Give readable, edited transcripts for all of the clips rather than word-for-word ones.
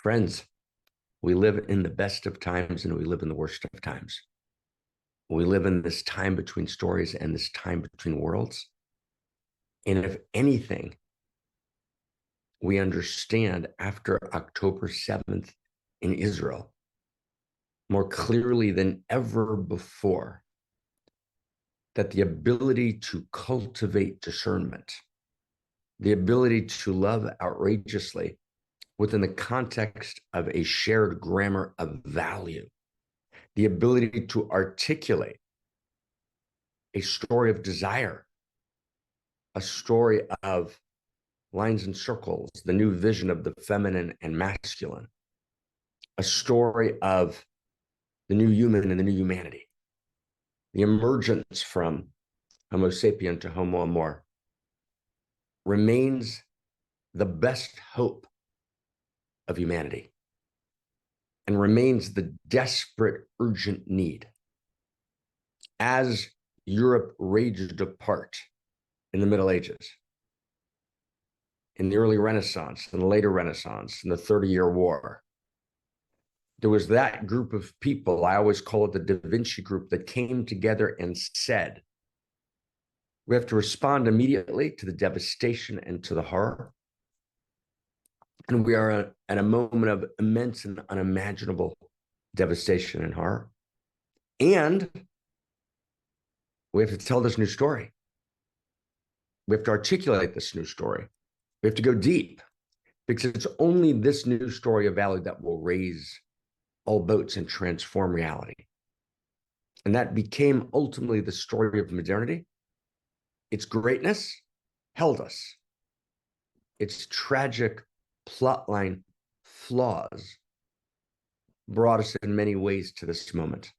Friends, we live in the best of times and we live in the worst of times. We live in this time between stories and this time between worlds. And if anything, we understand after October 7th in Israel more clearly than ever before that the ability to cultivate discernment, the ability to love outrageously within the context of a shared grammar of value, the ability to articulate a story of desire, a story of lines and circles, the new vision of the feminine and masculine, a story of the new human and the new humanity, the emergence from Homo sapien to Homo amor remains the best hope of humanity and remains the desperate, urgent need. As Europe raged apart in the Middle Ages, in the early Renaissance, in the later Renaissance, in the 30-Year War, there was that group of people, I always call it the Da Vinci group, that came together and said, we have to respond immediately to the devastation and to the horror. And we are at a moment of immense and unimaginable devastation and horror. And we have to tell this new story. We have to articulate this new story. We have to go deep, because it's only this new story of value that will raise all boats and transform reality. And that became ultimately the story of modernity. Its greatness held us. Its tragic plotline flaws brought us in many ways to this moment.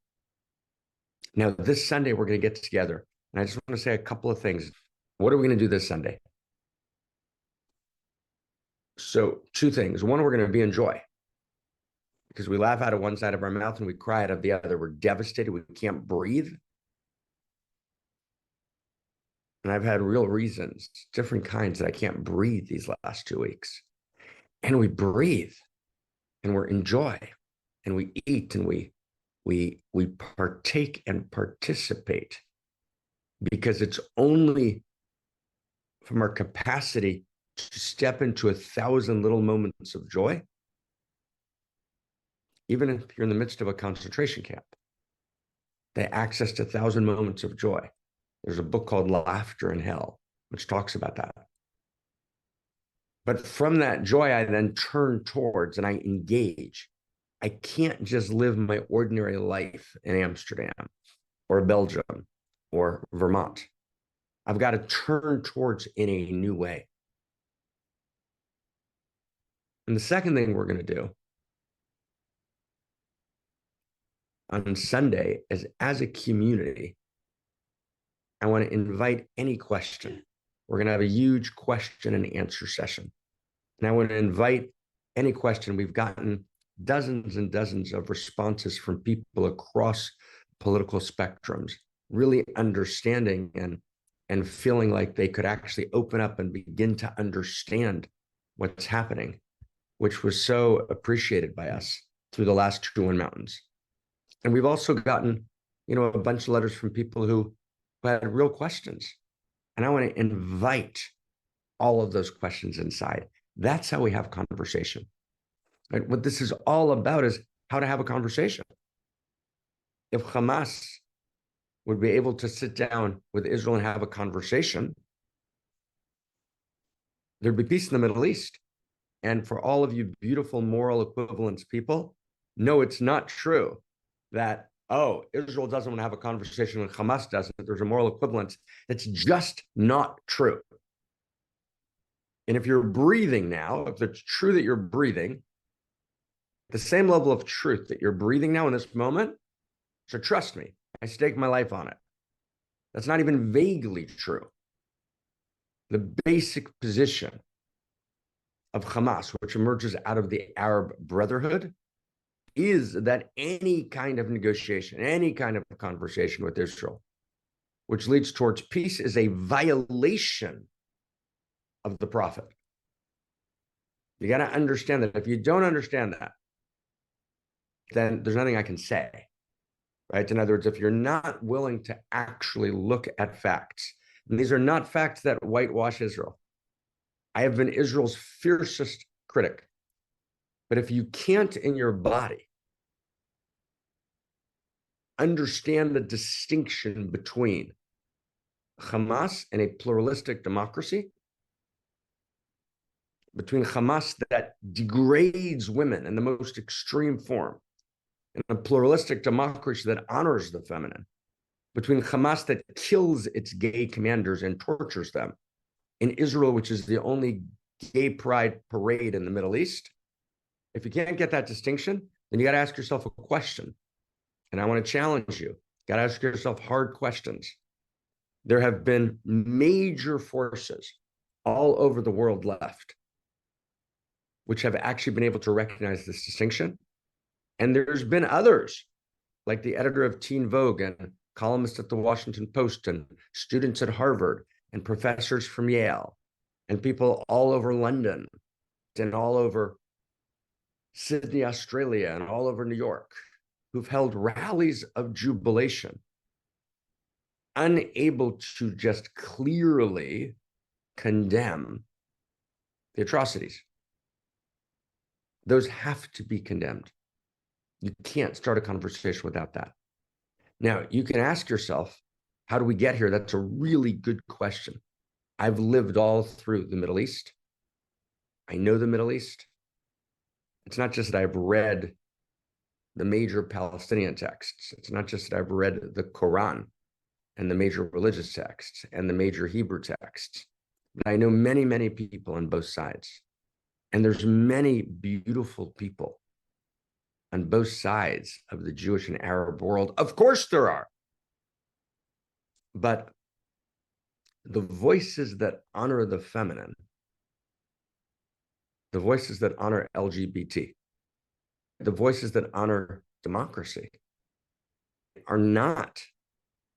Now, this Sunday, we're going to get together. And I just want to say a couple of things. What are we going to do this Sunday? So, two things. One, we're going to be in joy, because we laugh out of one side of our mouth and we cry out of the other. We're devastated. We can't breathe. And I've had real reasons, different kinds, that I can't breathe these last 2 weeks. And we breathe and we're in joy and we eat and we partake and participate, because it's only from our capacity to step into 1,000 little moments of joy, even if you're in the midst of a concentration camp, they accessed 1,000 moments of joy. There's a book called Laughter in Hell, which talks about that. But from that joy, I then turn towards and I engage. I can't just live my ordinary life in Amsterdam or Belgium or Vermont. I've got to turn towards in a new way. And the second thing we're going to do on Sunday is, as a community, I want to invite any question. We're going to have a huge question and answer session. And I want to invite any question. We've gotten dozens and dozens of responses from people across political spectrums, really understanding and feeling like they could actually open up and begin to understand what's happening, which was so appreciated by us through the last 2 Twin Mountains. And we've also gotten, a bunch of letters from people who had real questions. And I want to invite all of those questions inside. That's how we have conversation. Right? What this is all about is how to have a conversation. If Hamas would be able to sit down with Israel and have a conversation, there'd be peace in the Middle East. And for all of you beautiful moral equivalence people, no, it's not true that, Israel doesn't want to have a conversation when Hamas doesn't. There's a moral equivalence. That's just not true. And if you're breathing now, if it's true that you're breathing, the same level of truth that you're breathing now in this moment, so trust me, I stake my life on it. That's not even vaguely true. The basic position of Hamas, which emerges out of the Arab Brotherhood, is that any kind of negotiation, any kind of conversation with Israel, which leads towards peace, is a violation of the prophet. You got to understand that. If you don't understand that, then there's nothing I can say, right? In other words, if you're not willing to actually look at facts, and these are not facts that whitewash Israel. I have been Israel's fiercest critic. But if you can't in your body understand the distinction between Hamas and a pluralistic democracy, between Hamas that degrades women in the most extreme form, and a pluralistic democracy that honors the feminine, between Hamas that kills its gay commanders and tortures them, in Israel, which is the only gay pride parade in the Middle East, if you can't get that distinction, then you got to ask yourself a question. And I want to challenge you. You got to ask yourself hard questions. There have been major forces all over the world left, which have actually been able to recognize this distinction. And there's been others, like the editor of Teen Vogue and columnists at the Washington Post and students at Harvard and professors from Yale and people all over London and all over Sydney, Australia, and all over New York, who've held rallies of jubilation, unable to just clearly condemn the atrocities. Those have to be condemned. You can't start a conversation without that. Now, you can ask yourself, how do we get here? That's a really good question. I've lived all through the Middle East. I know the Middle East. It's not just that I've read the major Palestinian texts. It's not just that I've read the Quran and the major religious texts and the major Hebrew texts. But I know many, many people on both sides. And there's many beautiful people on both sides of the Jewish and Arab world. Of course there are. But the voices that honor the feminine, the voices that honor LGBT, the voices that honor democracy are not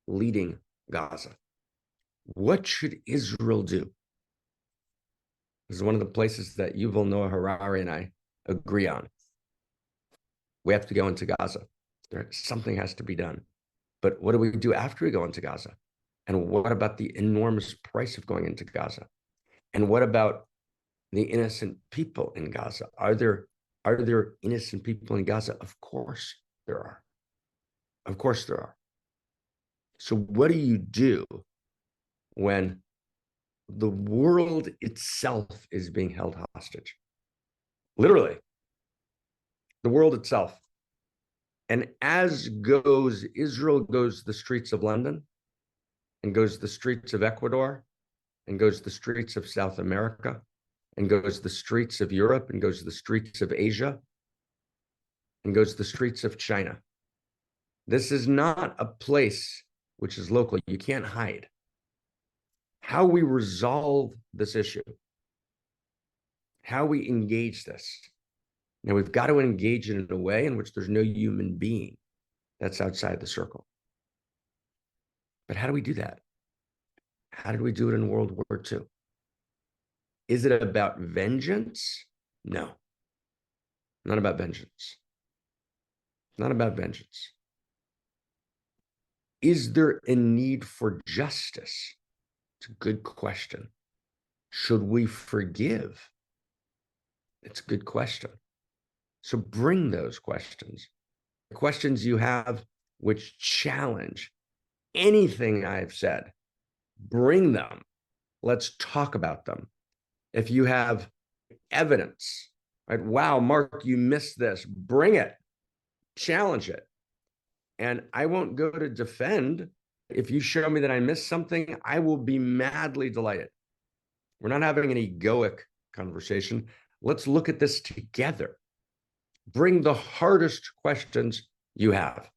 leading Gaza. What should Israel do? This is one of the places that Yuval Noah Harari and I agree on. We have to go into Gaza. Something has to be done. But what do we do after we go into Gaza? And what about the enormous price of going into Gaza? And what about the innocent people in Gaza? Are there innocent people in Gaza? Of course there are. Of course there are. So what do you do when the world itself is being held hostage? Literally, the world itself. And as goes, Israel goes the streets of London and goes the streets of Ecuador and goes the streets of South America and goes the streets of Europe and goes the streets of Asia and goes the streets of China. This is not a place which is local. You can't hide. How we resolve this issue, how we engage this. Now, we've got to engage it in a way in which there's no human being that's outside the circle. But how do we do that? How did we do it in World War II? Is it about vengeance? No, not about vengeance. Not about vengeance. Is there a need for justice? It's a good question. Should we forgive? It's a good question. So bring those questions. The questions you have which challenge anything I've said, bring them. Let's talk about them. If you have evidence, right? Wow, Mark, you missed this. Bring it. Challenge it. And I won't go to defend. If you show me that I missed something, I will be madly delighted. We're not having an egoic conversation. Let's look at this together. Bring the hardest questions you have.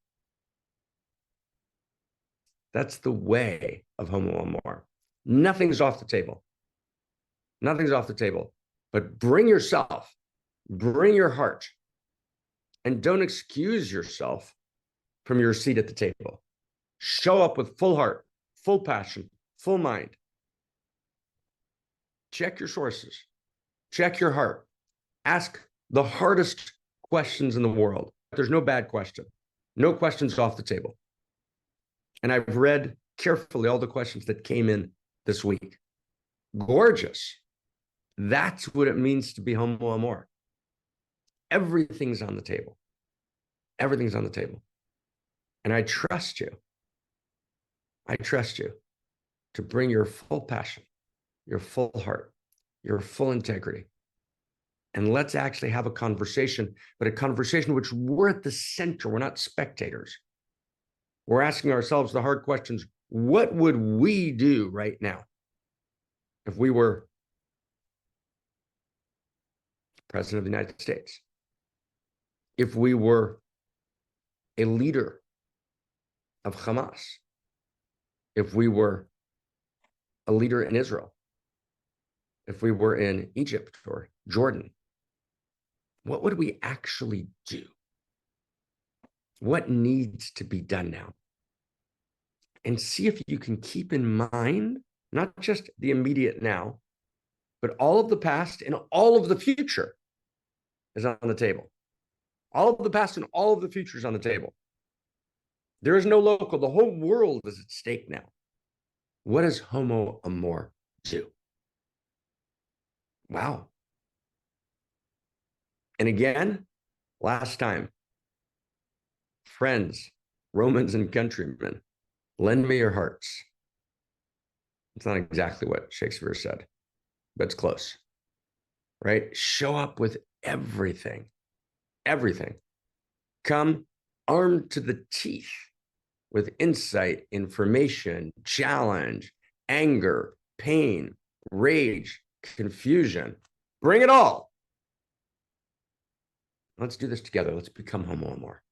That's the way of Homo Amor. Nothing's off the table. Nothing's off the table. But bring yourself, bring your heart, and don't excuse yourself from your seat at the table. Show up with full heart, full passion, full mind. Check your sources. Check your heart. Ask the hardest questions in the world. There's no bad question. No questions off the table. And I've read carefully all the questions that came in this week. Gorgeous. That's what it means to be Homo amor. Everything's on the table. Everything's on the table. And I trust you. I trust you to bring your full passion, your full heart, your full integrity. And let's actually have a conversation, but a conversation which we're at the center. We're not spectators. We're asking ourselves the hard questions. What would we do right now if we were President of the United States? If we were a leader of Hamas? If we were a leader in Israel? If we were in Egypt or Jordan? What would we actually do? What needs to be done now? And see if you can keep in mind, not just the immediate now, but all of the past and all of the future is on the table. All of the past and all of the future is on the table. There is no local. The whole world is at stake now. What does Homo amor do? Wow. And again, last time, friends, Romans and countrymen, lend me your hearts. It's not exactly what Shakespeare said, but it's close, right? Show up with everything, everything. Come armed to the teeth with insight, information, challenge, anger, pain, rage, confusion. Bring it all. Let's do this together. Let's become Homo amor.